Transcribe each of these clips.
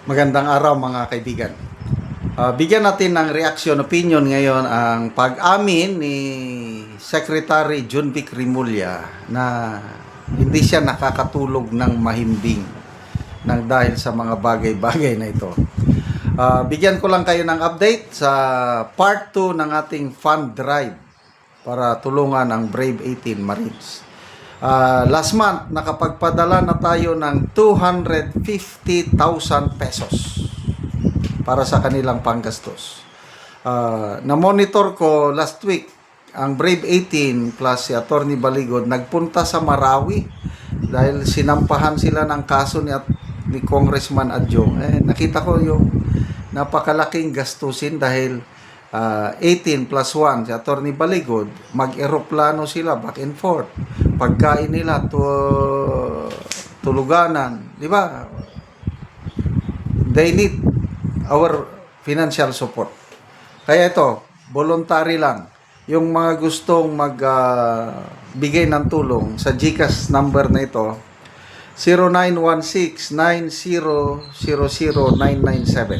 Magandang araw mga kaibigan. Bigyan natin ng reaction opinion ngayon ang pag-amin ni Secretary Junvic Rimulya na hindi siya nakakatulog ng mahimbing nang dahil sa mga bagay-bagay na ito. Bigyan ko lang kayo ng update sa part 2 ng ating fund drive para tulungan ang Brave 18 Marines. Last month, nakapagpadala na tayo ng 250,000 pesos para sa kanilang panggastos. Na-monitor ko last week, ang Brave 18 plus si Attorney Baligod nagpunta sa Marawi dahil sinampahan sila ng kaso ni Congressman Adjong. Nakita ko yung napakalaking gastusin dahil 18 plus 1 si Attorney Baligod, mag-eroplano sila back and forth. Pagkain nila, tuluganan, di ba? They need our financial support. Kaya ito, voluntary lang. Yung mga gustong magbigay ng tulong sa GCash number na ito, 0916-9000-997.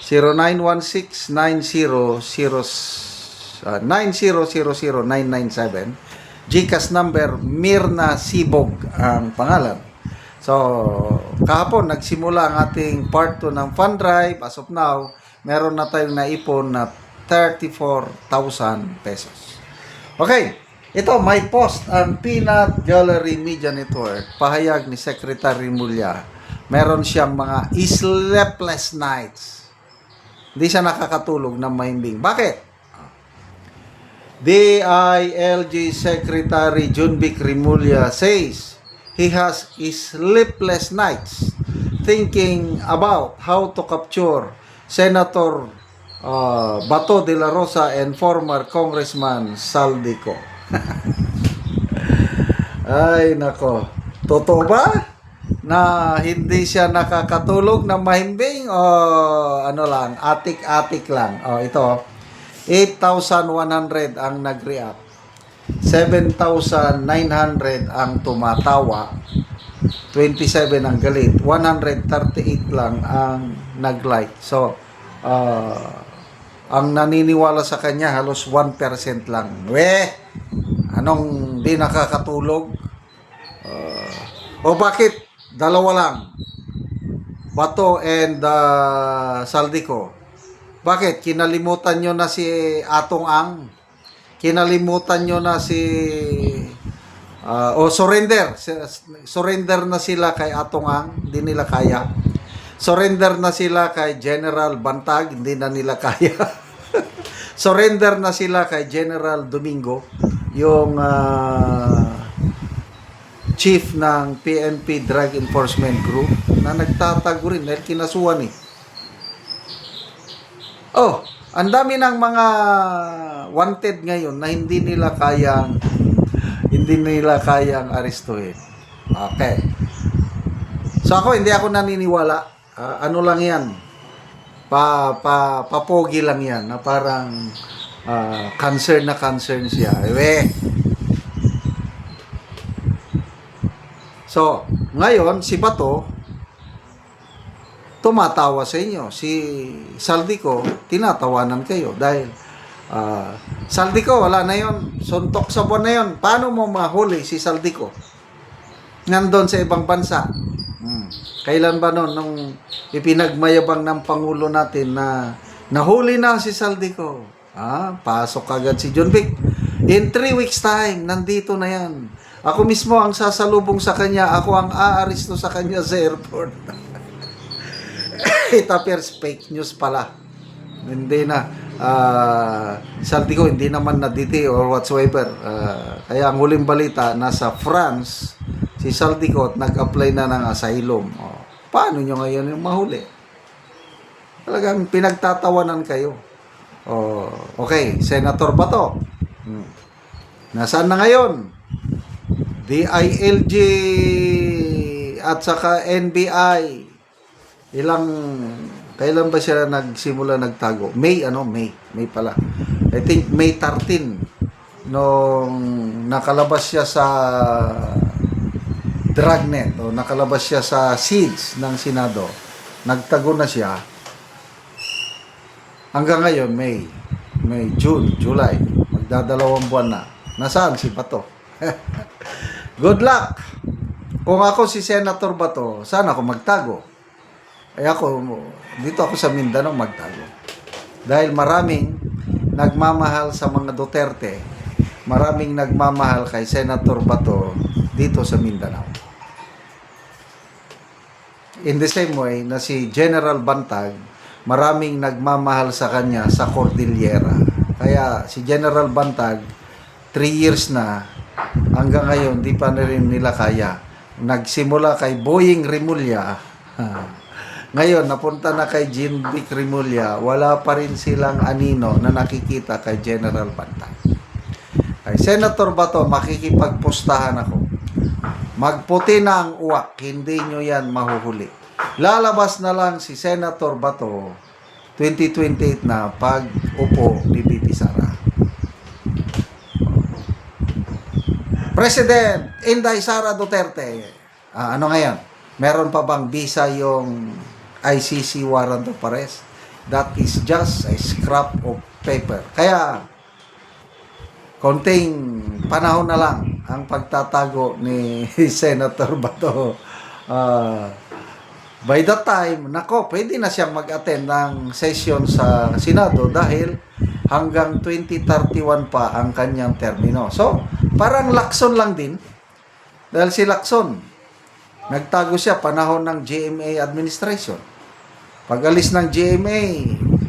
0916-9000-997. GCash number, Mirna Sibog ang pangalan. So, kahapon nagsimula ang ating part 2 ng fund drive. As of now, meron na tayong naipon na 34,000 pesos. Okay, ito may post ang Peanut Gallery Media Network. Pahayag ni Secretary Rimulya, meron siyang mga sleepless nights. Hindi siya nakakatulog ng mahimbing. Bakit? DILG Secretary Junvic Rimulya says he has sleepless nights thinking about how to capture Senator Bato de la Rosa and former Congressman Saldico. Ay, nako. Totoo ba na hindi siya nakakatulog na mahimbing o ano lang, atik-atik lang? Ito, 8,100 ang nag-react, 7,900 ang tumatawa, 27 ang galit, 138 lang ang nag-like. So, ang naniniwala sa kanya halos 1% lang. Anong di nakakatulog? O bakit dalawa lang? Bato and Saldico. Bakit? Kinalimutan nyo na si Atong Ang? Kinalimutan nyo na si surrender. Surrender na sila kay Atong Ang, hindi nila kaya. Surrender na sila kay General Bantag, hindi na nila kaya. Surrender na sila kay General Domingo, yung chief ng PNP Drug Enforcement Group na nagtatago rin dahil kinasuhan eh. Ang dami ng mga wanted ngayon na hindi nila kayang arestuhin. Okay. So ako, hindi ako naniniwala. Ano lang yan? Papogi lang yan na parang concern siya. So, ngayon, si Bato, tumatawa sa inyo. Si Saldico, tinatawanan kayo dahil Saldico, wala na yon. Suntok sa buwan na yon. Paano mo mahuli si Saldico? Nandun sa ibang bansa. Kailan ba noon nung ipinagmayabang ng Pangulo natin na nahuli na si Saldico? Pasok agad si Junvic. In 3 weeks time, nandito na yan. Ako mismo ang sasalubong sa kanya. Ako ang aaresto sa kanya sa airport. It appears fake news pala. Hindi na. Saldico, hindi naman na-DT or whatsoever. Kaya ang huling balita, nasa France, si Saldico nag-apply na ng asylum. Paano nyo ngayon yung mahuli? Talagang pinagtatawanan kayo. Okay, Senator Bato. Nasaan na ngayon? DILG at saka NBI. Kailan ba siya nagsimula nagtago? May pala. I think May 13 nung nakalabas siya sa Dragnet o nakalabas siya sa seeds ng Senado. nagtago na siya. Hanggang ngayon, May, June, July, magdadalawang buwan na. Nasaan si Bato? Good luck! Kung ako si Senator Bato, sana ako magtago. Dito ako sa Mindanao magtago. Dahil maraming nagmamahal sa mga Duterte, maraming nagmamahal kay Senator Bato dito sa Mindanao. In the same way na si General Bantag, maraming nagmamahal sa kanya sa Cordillera. Kaya si General Bantag, 3 years na, hanggang ngayon, di pa na rin nila kaya. Nagsimula kay Boying Rimulya, ngayon, napunta na kay Jean-Vic Rimulya, wala pa rin silang anino na nakikita kay General Bantag. Kay Senator Bato, makikipagpustahan ako. Magputi na ang uwak, hindi nyo yan mahuhuli. Lalabas na lang si Senator Bato 2028 na pag upo ni BP Sara. President Inday Sara Duterte. Ano ngayon? Meron pa bang visa yung ICC warrant of arrest? That is just a scrap of paper. Kaya, konting panahon na lang ang pagtatago ni Senator Bato. By that time, pwede na siyang mag-attend ng session sa Senado dahil hanggang 2031 pa ang kanyang termino. So, parang Lacson lang din. Dahil si Lacson, nagtago siya panahon ng GMA administration. Pag alis ng GMA,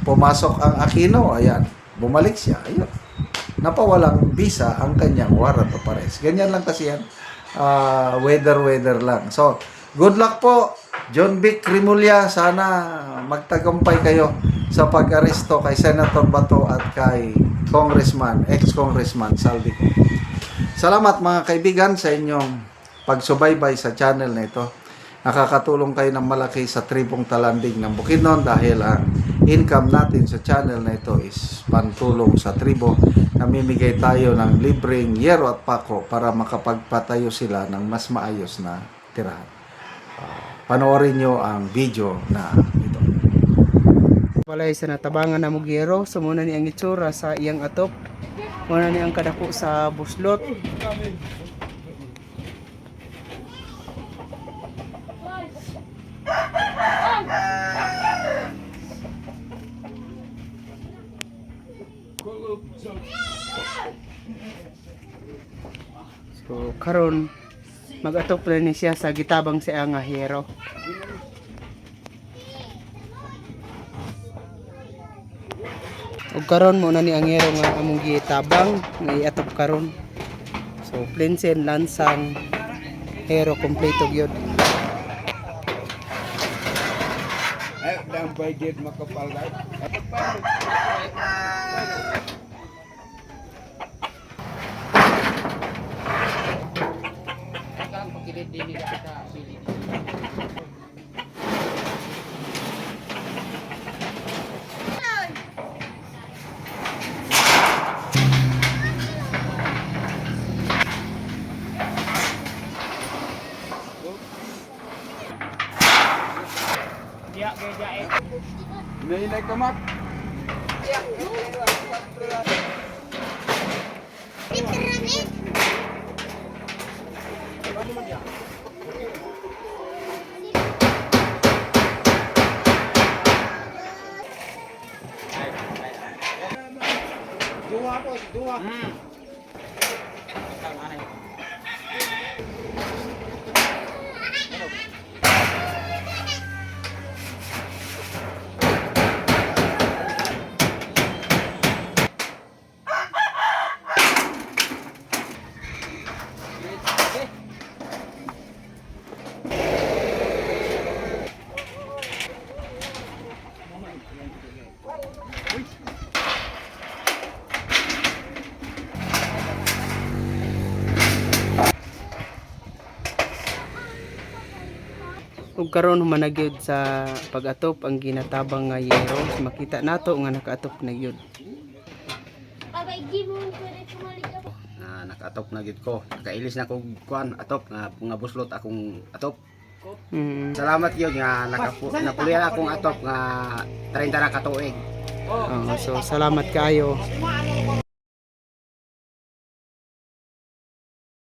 pumasok ang Aquino, ayan, bumalik siya, ayun. Napawalang visa ang kanyang warrant of arrest. Ganyan lang kasi yan. Weather lang. So, good luck po, John-Vic Rimulya. Sana magtagumpay kayo sa pag-aresto kay Senator Bato at kay ex-Congressman Saldico. Salamat mga kaibigan sa inyong pagsubaybay sa channel na ito. Nakakatulong kayo ng malaki sa tribong talanding ng Bukidnon dahil ang income natin sa channel na ito is pantulong sa tribo. Namimigay tayo ng libreng yero at pako para makapagpatayo sila ng mas maayos na tirahan. Panoorin nyo ang video na ito. Palay sa natabangan na mugyero, so muna ni ang itsura sa iyang atop. Muna ni ang kadako sa buslot. So karon mag-atop na ni siya sa gitabang siya nga hero. Ug karon mo na ni ang hero nga among gitabang nga iatop karon. So plinsen lansang hero kompleto gyud. Ay, dang budget makapal na. Nainay kamat. Dua. Ug karon humanagyod sa pag-atop ang ginatabang nga yero. So, makita nato nga nakaatop na gyud. Nakaatop na gid ko. Nakailis na kog kuan atop nga buslot akong atop. Salamat yun nga napulihan akong atop nga 30 na katuig. So salamat kayo.